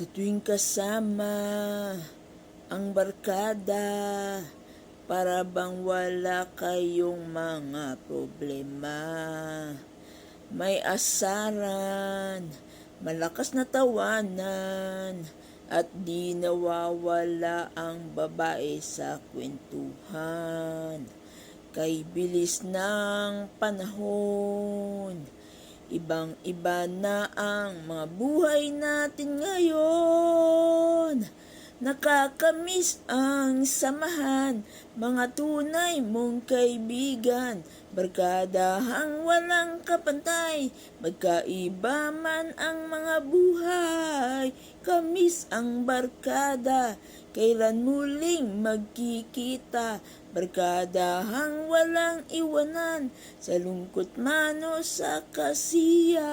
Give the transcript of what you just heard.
Sa tuwing kasama ang barkada, para bang wala kayong mga problema. May asaran, malakas na tawanan, at di nawawala ang babae sa kwentuhan. Kay bilis ng panahon, ibang-iba na ang mga buhay natin ngayon. Nakakamiss ang samahan, mga tunay mong kaibigan, barkadahang walang kapantay, magkaiba man ang mga buhay. Kamis ang barkada, kailan muling magkikita, barkadahang walang iwanan, sa lungkot man o sa kasiya.